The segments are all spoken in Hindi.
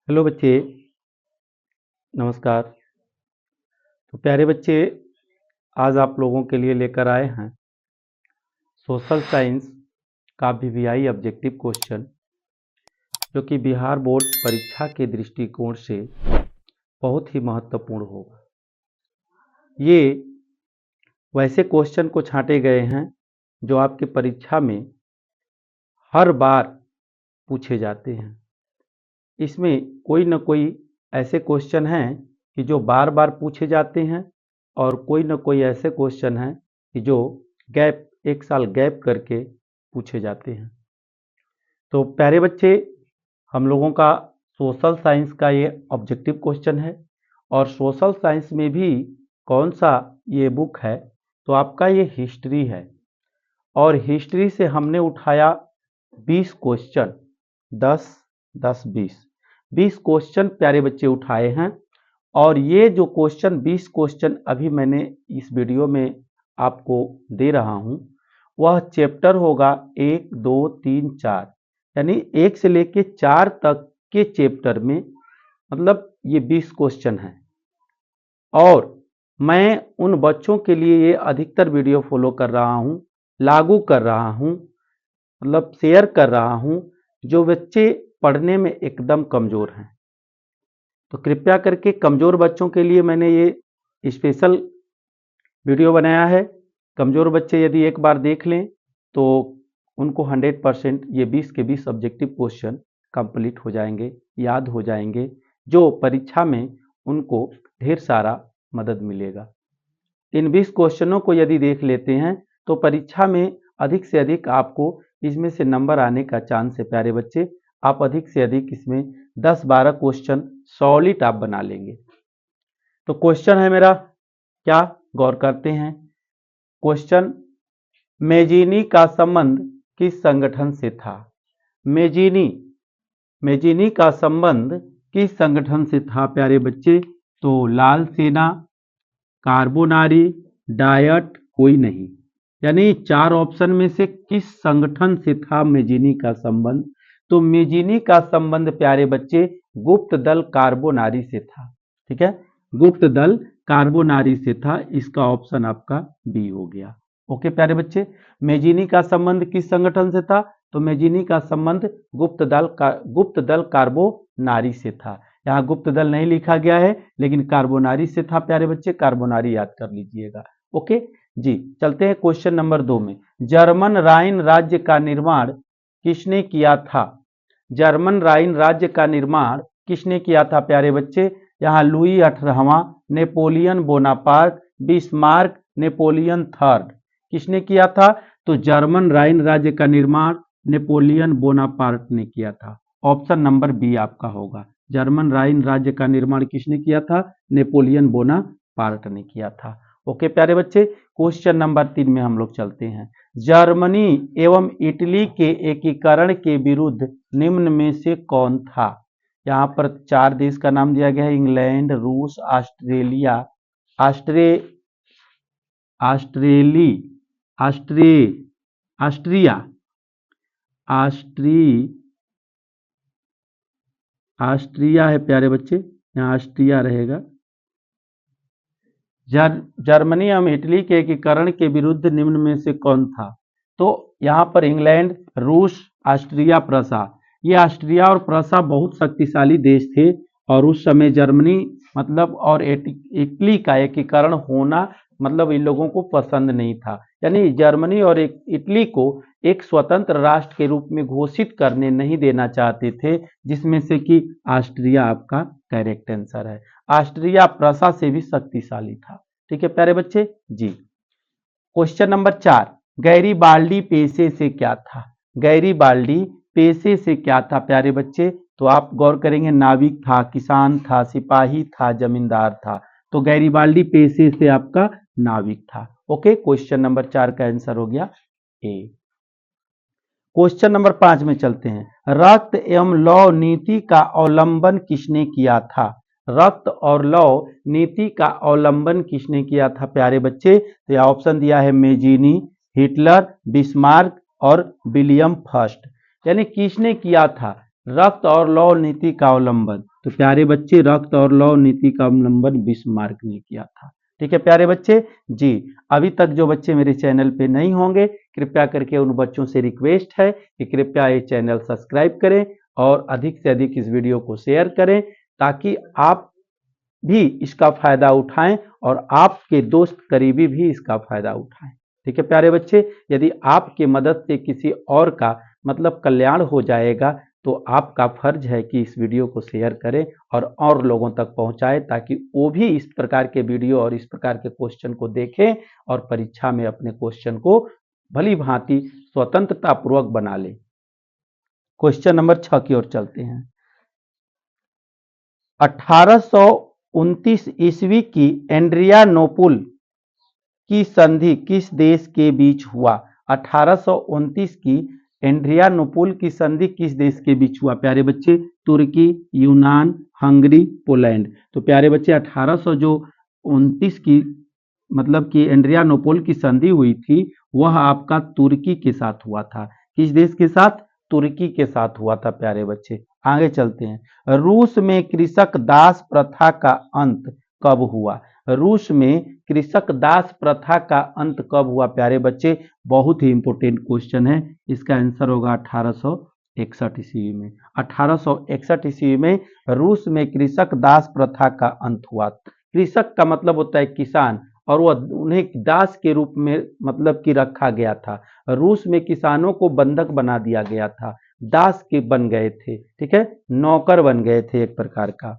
हेलो बच्चे, नमस्कार। तो प्यारे बच्चे, आज आप लोगों के लिए लेकर आए हैं सोशल साइंस का वीवीआई ऑब्जेक्टिव क्वेश्चन, जो कि बिहार बोर्ड परीक्षा के दृष्टिकोण से बहुत ही महत्वपूर्ण होगा। ये वैसे क्वेश्चन को छांटे गए हैं जो आपके परीक्षा में हर बार पूछे जाते हैं। इसमें कोई न कोई ऐसे क्वेश्चन हैं कि जो बार बार पूछे जाते हैं और कोई न कोई ऐसे क्वेश्चन हैं कि जो एक साल गैप करके पूछे जाते हैं। तो प्यारे बच्चे, हम लोगों का सोशल साइंस का ये ऑब्जेक्टिव क्वेश्चन है और सोशल साइंस में भी कौन सा ये बुक है, तो आपका ये हिस्ट्री है। और हिस्ट्री से हमने उठाया 20 क्वेश्चन, 10 10 20 क्वेश्चन प्यारे बच्चे उठाए हैं। और ये जो क्वेश्चन 20 क्वेश्चन अभी मैंने इस वीडियो में आपको दे रहा हूँ, वह चैप्टर होगा 1 2 3 4, यानी 1 से लेके 4 तक के चैप्टर में, मतलब ये 20 क्वेश्चन हैं। और मैं उन बच्चों के लिए ये अधिकतर वीडियो फॉलो कर रहा हूँ, लागू कर रहा हूँ, मतलब शेयर कर रहा हूँ, जो बच्चे पढ़ने में एकदम कमज़ोर हैं। तो कृपया करके कमज़ोर बच्चों के लिए मैंने ये स्पेशल वीडियो बनाया है। कमज़ोर बच्चे यदि एक बार देख लें तो उनको 100% ये 20 के 20 ऑब्जेक्टिव क्वेश्चन कंप्लीट हो जाएंगे, याद हो जाएंगे, जो परीक्षा में उनको ढेर सारा मदद मिलेगा। इन 20 क्वेश्चनों को यदि देख लेते हैं तो परीक्षा में अधिक से अधिक आपको इसमें से नंबर आने का चांस है। प्यारे बच्चे, आप अधिक से अधिक इसमें 10-12 क्वेश्चन सॉलिड आप बना लेंगे। तो क्वेश्चन है मेरा क्या, गौर करते हैं। क्वेश्चन, मेजिनी का संबंध किस संगठन से था? मेजिनी का संबंध किस संगठन से था प्यारे बच्चे? तो लाल सेना, कार्बोनारी, डायट, कोई नहीं। यानी 4 ऑप्शन में से किस संगठन से था मेजिनी का संबंध? तो मेजिनी का संबंध प्यारे बच्चे गुप्त दल कार्बोनारी से था। ठीक है, गुप्त दल कार्बोनारी से था। इसका ऑप्शन आपका बी हो गया। ओके प्यारे बच्चे, मेजिनी का संबंध किस संगठन से था? तो मेजिनी का संबंध गुप्त दल कार्बोनारी से था। यहाँ गुप्त दल नहीं लिखा गया है, लेकिन कार्बोनारी से था प्यारे बच्चे, कार्बोनारी याद कर लीजिएगा। ओके जी, चलते हैं क्वेश्चन नंबर 2 में। जर्मन राइन राज्य का निर्माण किसने किया था? जर्मन राइन राज्य का निर्माण किसने किया था प्यारे बच्चे? यहाँ लुई 18वां, Napoleon Bonaparte, Bismarck, Napoleon third. किसने किया था? तो जर्मन राइन राज्य का निर्माण नेपोलियन बोनापार्ट ने किया था। ऑप्शन नंबर बी आपका होगा। जर्मन राइन राज्य का निर्माण किसने किया था? नेपोलियन बोनापार्ट ने किया था। ओके प्यारे बच्चे, क्वेश्चन नंबर 3 में हम लोग चलते हैं। जर्मनी एवं इटली के एकीकरण के विरुद्ध निम्न में से कौन था? यहाँ पर 4 देश का नाम दिया गया है, इंग्लैंड, रूस, ऑस्ट्रेलिया, ऑस्ट्रिया है प्यारे बच्चे, यहाँ ऑस्ट्रिया रहेगा। जर्मनी एवं इटली के एकीकरण के विरुद्ध निम्न में से कौन था? तो यहाँ पर इंग्लैंड, रूस, ऑस्ट्रिया, प्रसा। ये ऑस्ट्रिया और प्रसा बहुत शक्तिशाली देश थे और उस समय जर्मनी मतलब और इटली का एकीकरण होना मतलब इन लोगों को पसंद नहीं था। यानी जर्मनी और इटली को एक स्वतंत्र राष्ट्र के रूप में घोषित करने नहीं देना चाहते थे, जिसमें से कि ऑस्ट्रिया आपका करेक्ट आंसर है। ऑस्ट्रिया प्रसा से भी शक्तिशाली था। ठीक है प्यारे बच्चे जी। क्वेश्चन नंबर 4, गैरीबाल्डी पेशे से क्या था? गैरीबाल्डी पेशे से क्या था प्यारे बच्चे? तो आप गौर करेंगे, नाविक था, किसान था, सिपाही था, जमींदार था। तो गैरीबाल्डी पेशे से आपका नाविक था। ओके, क्वेश्चन नंबर 4 का आंसर हो गया ए। क्वेश्चन नंबर 5 में चलते हैं। रक्त एवं लौ नीति का अवलंबन किसने किया था? रक्त और लौ नीति का अवलंबन किसने किया था प्यारे बच्चे? तो यह ऑप्शन दिया है मेजिनी, हिटलर, बिस्मार्क और विलियम फर्स्ट। यानी किसने किया था रक्त और लौ नीति का अवलंबन? तो प्यारे बच्चे रक्त और लौह नीति का अवलंबन बिस्मार्क ने किया था। ठीक है प्यारे बच्चे जी। अभी तक जो बच्चे मेरे चैनल पे नहीं होंगे, कृपया करके उन बच्चों से रिक्वेस्ट है कि कृपया ये चैनल सब्सक्राइब करें और अधिक से अधिक इस वीडियो को शेयर करें, ताकि आप भी इसका फायदा उठाएं और आपके दोस्त करीबी भी इसका फायदा उठाएं। ठीक है प्यारे बच्चे, यदि आपके मदद से किसी और का मतलब कल्याण हो जाएगा तो आपका फर्ज है कि इस वीडियो को शेयर करें और लोगों तक पहुंचाएं, ताकि वो भी इस प्रकार के वीडियो और इस प्रकार के क्वेश्चन को देखें और परीक्षा में अपने क्वेश्चन को भली भांति स्वतंत्रता पूर्वक बना लें। क्वेश्चन नंबर 6 की ओर चलते हैं। 1829 ईस्वी की एड्रियानोपुल की संधि किस देश के बीच हुआ? 1829 की एड्रियानोपुल की संधि किस देश के बीच हुआ प्यारे बच्चे? तुर्की, यूनान, हंगरी, पोलैंड। तो प्यारे बच्चे 1829 की मतलब कि एड्रियानोपुल की संधि हुई थी, वह आपका तुर्की के साथ हुआ था। किस देश के साथ? तुर्की के साथ हुआ था प्यारे बच्चे। आगे चलते हैं। रूस में कृषक दास प्रथा का अंत कब हुआ? रूस में कृषक दास प्रथा का अंत कब हुआ प्यारे बच्चे? बहुत ही इंपॉर्टेंट क्वेश्चन है। इसका आंसर होगा 1861 ईस्वी में। 1861 ईस्वी में रूस में कृषक दास प्रथा का अंत हुआ। कृषक का मतलब होता है किसान, और वह उन्हें दास के रूप में मतलब कि रखा गया था। रूस में किसानों को बंधक बना दिया गया था, दास के बन गए थे। ठीक है, नौकर बन गए थे एक प्रकार का।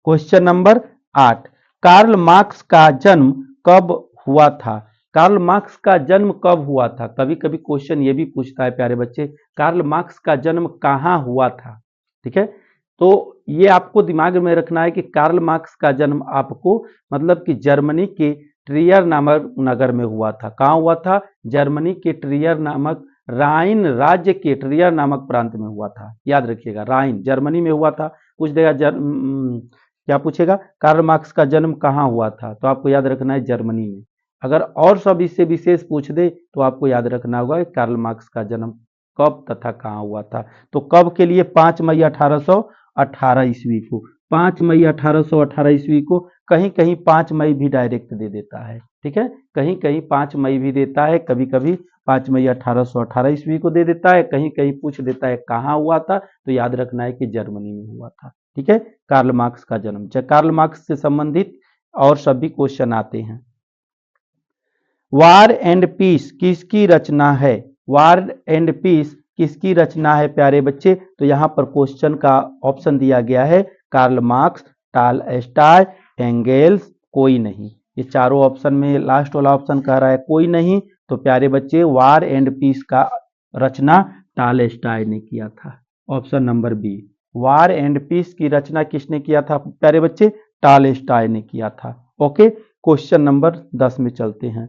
क्वेश्चन नंबर 8, कार्ल मार्क्स का जन्म कब हुआ था? कार्ल मार्क्स का जन्म कब हुआ था? कभी कभी क्वेश्चन ये भी पूछता है प्यारे बच्चे, कार्ल मार्क्स का जन्म कहाँ हुआ था? ठीक है, तो ये आपको दिमाग में रखना है कि कार्ल मार्क्स का जन्म आपको मतलब कि जर्मनी के ट्रियर नामक नगर में हुआ था। कहाँ हुआ था? जर्मनी के ट्रियर नामक, राइन राज्य के ट्रियर नामक प्रांत में हुआ था। याद रखिएगा, राइन जर्मनी में हुआ था। पूछ देगा क्या पूछेगा? कार्ल मार्क्स का जन्म कहाँ हुआ था? तो आपको याद रखना है जर्मनी में। अगर और सब इससे विशेष पूछ दे तो आपको याद रखना होगा कि कार्ल मार्क्स का जन्म कब तथा कहाँ हुआ था। तो कब के लिए? 5 मई 1818 ईस्वी को। 5 मई 1818 ईस्वी को। कहीं कहीं 5 मई भी डायरेक्ट दे देता है। ठीक है, कहीं कहीं 5 मई भी देता है, कभी कभी 5 मई 1818 ईस्वी को दे देता है, कहीं कहीं पूछ देता है कहाँ हुआ था, तो याद रखना है कि जर्मनी में हुआ था। ठीक है, कार्ल मार्क्स का जन्म। कार्ल मार्क्स से संबंधित और सभी क्वेश्चन आते हैं। वार एंड पीस किसकी रचना है? वार एंड पीस किसकी रचना है प्यारे बच्चे? तो यहाँ पर क्वेश्चन का ऑप्शन दिया गया है, कार्ल मार्क्स, टॉलस्टॉय, एंगेल्स, कोई नहीं। ये चारों ऑप्शन में लास्ट वाला ऑप्शन कह रहा है कोई नहीं। तो प्यारे बच्चे वार एंड पीस का रचना टॉलस्टॉय ने किया था। Option number B, war and peace की रचना किसने किया था प्यारे बच्चे? टॉलस्टॉय ने किया था। ओके, क्वेश्चन नंबर 10 में चलते हैं।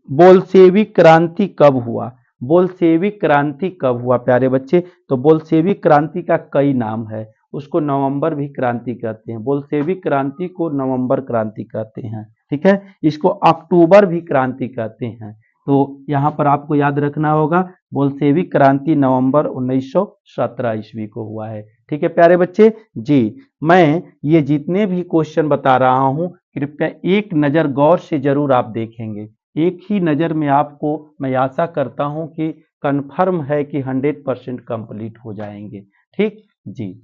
बोल्शेविक क्रांति कब हुआ? बोल्शेविक क्रांति कब हुआ प्यारे बच्चे? तो बोल्शेविक क्रांति का कई नाम है, उसको नवंबर भी क्रांति कहते हैं। बोल्शेविक क्रांति को नवंबर क्रांति कहते हैं। ठीक है, इसको अक्टूबर भी क्रांति कहते हैं। तो यहाँ पर आपको याद रखना होगा बोल्शेविक क्रांति नवंबर 1917 ईस्वी को हुआ है। ठीक है प्यारे बच्चे जी, मैं ये जितने भी क्वेश्चन बता रहा हूँ कृपया एक नज़र गौर से जरूर आप देखेंगे। एक ही नज़र में आपको मैं आशा करता हूं कि कंफर्म है कि 100% कंप्लीट हो जाएंगे। ठीक जी।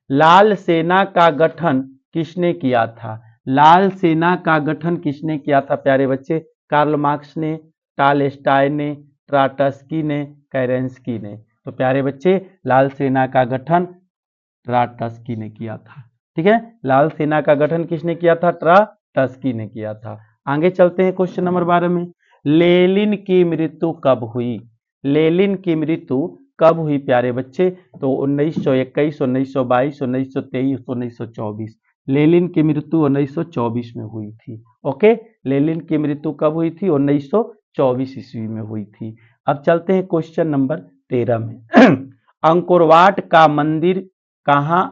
लाल सेना का गठन किसने किया था? लाल सेना का गठन किसने किया था प्यारे बच्चे? कार्ल मार्क्स ने, टॉलस्टॉय ने, ट्राटस्की ने, केरेंस्की ने। तो प्यारे बच्चे लाल सेना का गठन ट्राटस्की ने किया था। ठीक है, लाल सेना का गठन किसने किया था? ट्राटस्की ने किया था। आगे चलते हैं क्वेश्चन नंबर 12 में। लेनिन की मृत्यु कब हुई? लेनिन की मृत्यु कब हुई प्यारे बच्चे? तो 1921, 1922, 1923, 1924। लेनिन की मृत्यु 1924 में हुई थी। ओके, लेनिन की मृत्यु कब हुई थी? 1924 ईस्वी में हुई थी। अब चलते हैं क्वेश्चन नंबर 13 में। अंकोरवाट का मंदिर कहाँ,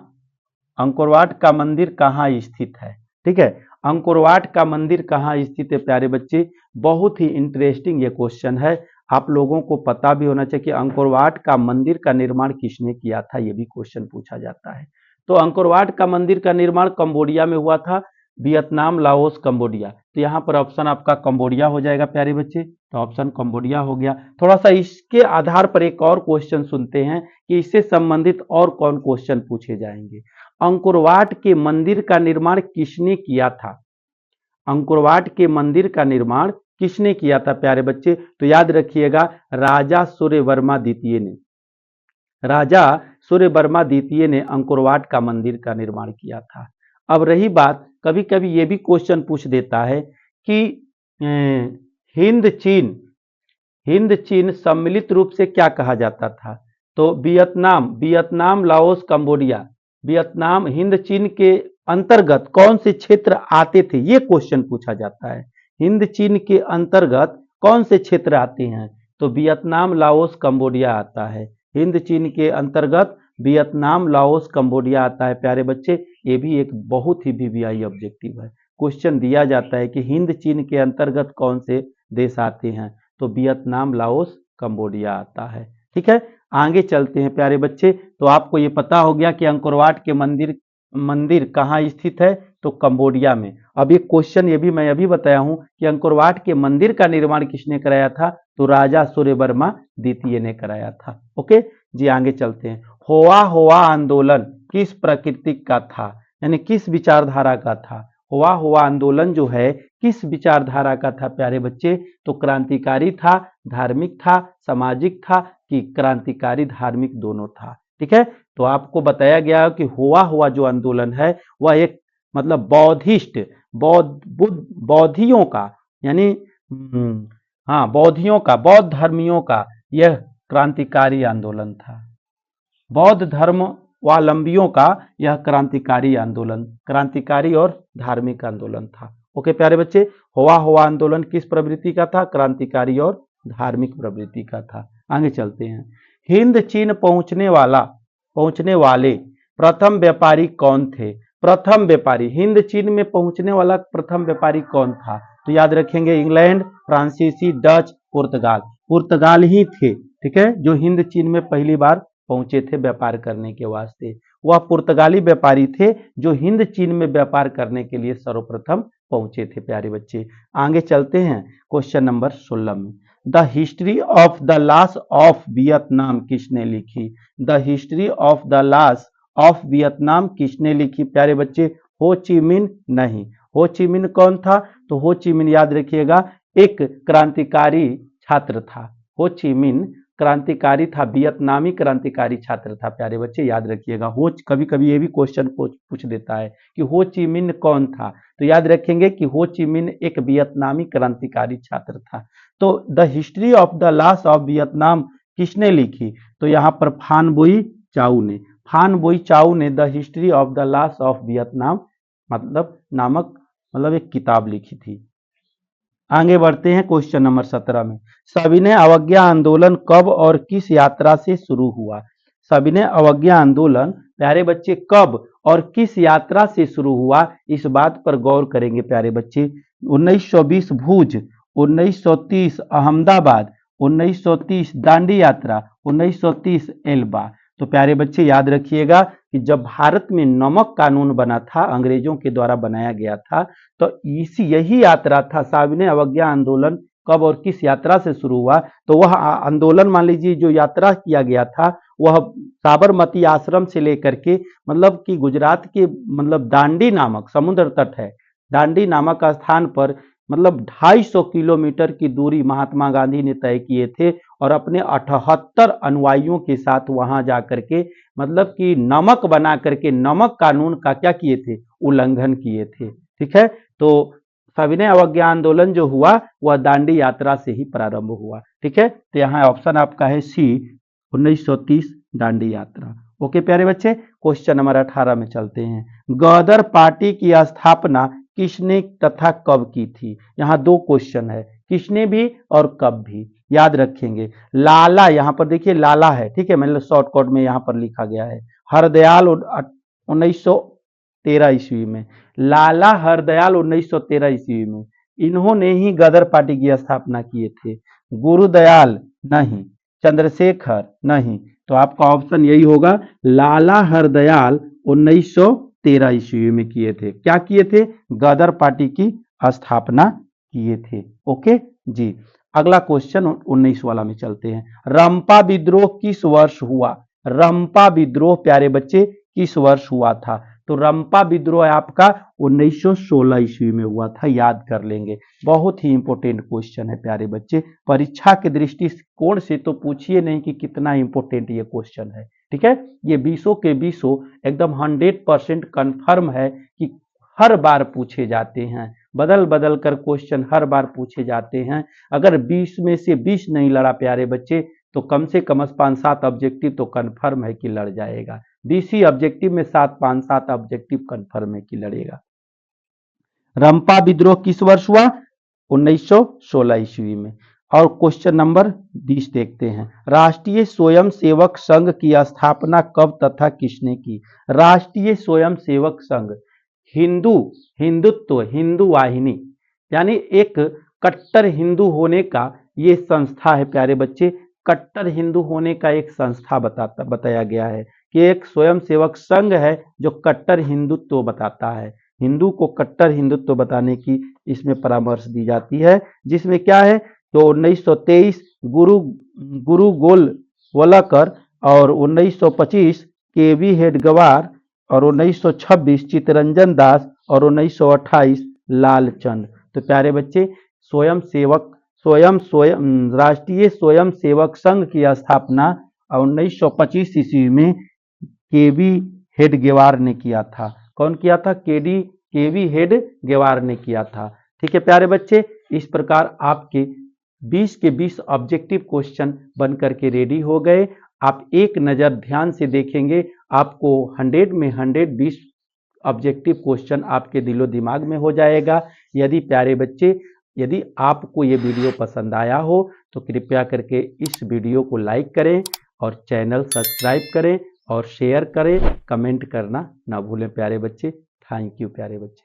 अंकोरवाट का मंदिर कहाँ स्थित है? ठीक है, अंकोरवाट का मंदिर कहाँ स्थित है प्यारे बच्चे? बहुत ही इंटरेस्टिंग ये क्वेश्चन है। आप लोगों को पता भी होना चाहिए कि अंकोरवाट का मंदिर का निर्माण किसने किया था, ये भी क्वेश्चन पूछा जाता है। तो अंकोर वाट का मंदिर का निर्माण कंबोडिया में हुआ था, वियतनाम, लाओस, कंबोडिया। तो यहाँ पर ऑप्शन आपका कंबोडिया हो जाएगा प्यारे बच्चे, तो ऑप्शन कंबोडिया हो गया। थोड़ा सा इसके आधार पर एक और क्वेश्चन सुनते हैं कि इससे संबंधित और कौन क्वेश्चन पूछे जाएंगे। अंकोर वाट के मंदिर का निर्माण किसने किया था? अंकोर वाट के मंदिर का निर्माण किसने किया था प्यारे बच्चे? तो याद रखिएगा, राजा सूर्यवर्मा द्वितीय ने। राजा सूर्यवर्मा द्वितीय ने अंकोर वाट का मंदिर का निर्माण किया था। अब रही बात, कभी कभी ये भी क्वेश्चन पूछ देता है कि हिंद चीन सम्मिलित रूप से क्या कहा जाता था? तो Vietnam, Laos, Cambodia, Vietnam, Hind चीन के अंतर्गत कौन से क्षेत्र आते थे, ये क्वेश्चन पूछा जाता है। हिंद चीन के अंतर्गत कौन से क्षेत्र आते हैं? तो वियतनाम, लाओस, कंबोडिया आता है। हिंद चीन के अंतर्गत वियतनाम, लाओस, कंबोडिया आता है प्यारे बच्चे। ये भी एक बहुत ही वीवीआई ऑब्जेक्टिव है। क्वेश्चन दिया जाता है कि हिंद चीन के अंतर्गत कौन से देश आते हैं? तो वियतनाम, लाओस, कंबोडिया आता है। ठीक है, आगे चलते हैं प्यारे बच्चे। तो आपको ये पता हो गया कि अंकोर वाट के मंदिर कहाँ स्थित है? तो कंबोडिया में। अब एक क्वेश्चन ये भी मैं अभी बताया हूं कि अंकोर वाट के मंदिर का निर्माण किसने कराया था? तो राजा सूर्यवर्मा द्वितीय ने कराया था। ओके जी, आगे चलते हैं। होआ होआ आंदोलन किस प्रकृति का था, यानी किस विचारधारा का था? होआ होआ आंदोलन जो है किस विचारधारा का था प्यारे बच्चे? तो क्रांतिकारी था, धार्मिक था, सामाजिक था, कि क्रांतिकारी धार्मिक दोनों था। ठीक है, तो आपको बताया गया कि हुआ हुआ जो आंदोलन है वह एक मतलब बौद्धियों का, यानी हाँ बौद्धियों का, बौद्ध धर्मियों का यह क्रांतिकारी आंदोलन था। बौद्ध धर्मावलंबियों का यह क्रांतिकारी आंदोलन, क्रांतिकारी और धार्मिक आंदोलन था। ओके प्यारे बच्चे, हुआ हुआ आंदोलन किस प्रवृत्ति का था? क्रांतिकारी और धार्मिक प्रवृत्ति का था। आगे चलते हैं। हिंद चीन पहुंचने वाले प्रथम व्यापारी कौन थे? प्रथम व्यापारी, हिंद चीन में पहुंचने वाला प्रथम व्यापारी कौन था? तो याद रखेंगे, इंग्लैंड, फ्रांसीसी, डच, पुर्तगाल ही थे। ठीक है, जो हिंद चीन में पहली बार पहुंचे थे व्यापार करने के वास्ते, वह पुर्तगाली व्यापारी थे जो हिंद चीन में व्यापार करने के लिए सर्वप्रथम पहुंचे थे प्यारे बच्चे। आगे चलते हैं क्वेश्चन नंबर 16 में। The history of the loss of Vietnam किसने लिखी? The history of the loss of Vietnam किसने लिखी प्यारे बच्चे? हो ची मिन नहीं। हो ची मिन कौन था? तो हो ची मिन याद रखिएगा एक क्रांतिकारी छात्र था। हो ची मिन क्रांतिकारी था, वियतनामी क्रांतिकारी छात्र था प्यारे बच्चे, याद रखिएगा। हो कभी कभी ये भी क्वेश्चन पूछ देता है कि हो ची मिन कौन था? तो याद रखेंगे कि हो ची मिन एक वियतनामी क्रांतिकारी छात्र था। तो the history of the loss of Vietnam किसने लिखी? तो यहाँ पर फान बोई चाउ ने the history of the loss of Vietnam नामक एक किताब लिखी थी। आगे बढ़ते हैं क्वेश्चन नंबर 17 में। सविनय अवज्ञा आंदोलन कब और किस यात्रा से शुरू हुआ? सविनय अवज्ञा आंदोलन प्यारे बच्चे कब और किस यात्रा से शुरू हुआ, इस बात पर गौर करेंगे प्यारे बच्चे। 1920 भुज, 1930 अहमदाबाद, 1930 दांडी यात्रा, 1930 एल्बा। तो प्यारे बच्चे याद रखिएगा कि जब भारत में नमक कानून बना था, अंग्रेजों के द्वारा बनाया गया था, तो यही यात्रा था। सविनय अवज्ञा आंदोलन कब और किस यात्रा से शुरू हुआ? तो वह आंदोलन मान लीजिए जो यात्रा किया गया था वह साबरमती आश्रम से लेकर के कि गुजरात के दांडी नामक समुद्र तट है, दांडी नामक स्थान पर 250 किलोमीटर की दूरी महात्मा गांधी ने तय किए थे और अपने 78 अनुयायियों के साथ वहां जाकर के कि नमक बना करके नमक कानून का क्या किए थे? उल्लंघन किए थे। ठीक है, तो सविनय अवज्ञा आंदोलन जो हुआ वह दांडी यात्रा से ही प्रारंभ हुआ। ठीक है, तो यहाँ ऑप्शन आपका है सी, 1930 दांडी यात्रा। ओके प्यारे बच्चे, क्वेश्चन नंबर 18 में चलते हैं। गदर पार्टी की स्थापना किसने तथा कब की थी? यहाँ दो क्वेश्चन है, किसने भी और कब भी, याद रखेंगे। लाला, यहाँ पर देखिए लाला है, ठीक है, मतलब शॉर्टकट में यहाँ पर लिखा गया है। हरदयाल 1913 ईस्वी में, लाला हरदयाल 1913 ईस्वी में, इन्होंने ही गदर पार्टी की स्थापना किए थे। गुरुदयाल नहीं, चंद्रशेखर नहीं, तो आपका ऑप्शन यही होगा, लाला हरदयाल 1913 ईस्वी में किए थे। क्या किए थे? गदर पार्टी की स्थापना किए थे। ओके जी। अगला क्वेश्चन 19 वाला में चलते हैं। रंपा विद्रोह किस वर्ष हुआ? रंपा विद्रोह प्यारे बच्चे किस वर्ष हुआ था? तो रंपा विद्रोह आपका 1916 ईस्वी में हुआ था, याद कर लेंगे। बहुत ही इंपॉर्टेंट क्वेश्चन है प्यारे बच्चे, परीक्षा के दृष्टिकोण से तो पूछिए नहीं कि कितना इंपॉर्टेंट ये क्वेश्चन है। ठीक है, ये 20 के 20 एकदम 100% कन्फर्म है कि हर बार पूछे जाते हैं, बदल बदल कर क्वेश्चन हर बार पूछे जाते हैं। अगर 20 में से 20 नहीं लड़ा प्यारे बच्चे तो कम से कम 5-7 ऑब्जेक्टिव तो कन्फर्म है कि लड़ जाएगा। 20 ही ऑब्जेक्टिव में 5-7 ऑब्जेक्टिव कन्फर्म है कि लड़ेगा। रंपा विद्रोह किस वर्ष हुआ? 1916 ईस्वी में। और क्वेश्चन नंबर 20 देखते हैं। राष्ट्रीय स्वयं सेवक संघ की स्थापना कब तथा किसने की? राष्ट्रीय स्वयं सेवक संघ हिंदुत्व हिंदू वाहिनी यानी एक कट्टर हिंदू होने का ये संस्था है प्यारे बच्चे। कट्टर हिंदू होने का एक संस्था बताया गया है कि एक स्वयं सेवक संघ है जो कट्टर हिंदुत्व बताता है। हिंदू को कट्टर हिंदुत्व बताने की इसमें परामर्श दी जाती है, जिसमें क्या है तो 1923 गुरु गोलवलकर और 1925 केवी हेडगेवार और 1926 चित्तरंजन दास और 1928 लालचंद। तो प्यारे बच्चे राष्ट्रीय स्वयं सेवक संघ की स्थापना 1925 ईस्वी में केवी हेडगेवार ने किया था। कौन किया था? केवी हेडगेवार ने किया था। ठीक है प्यारे बच्चे, इस प्रकार आपके 20 के 20 ऑब्जेक्टिव क्वेश्चन बन करके रेडी हो गए। आप एक नज़र ध्यान से देखेंगे, आपको 100 में 120 ऑब्जेक्टिव क्वेश्चन आपके दिलो दिमाग में हो जाएगा। यदि प्यारे बच्चे यदि आपको ये वीडियो पसंद आया हो तो कृपया करके इस वीडियो को लाइक करें और चैनल सब्सक्राइब करें और शेयर करें, कमेंट करना ना भूलें प्यारे बच्चे। थैंक यू प्यारे बच्चे।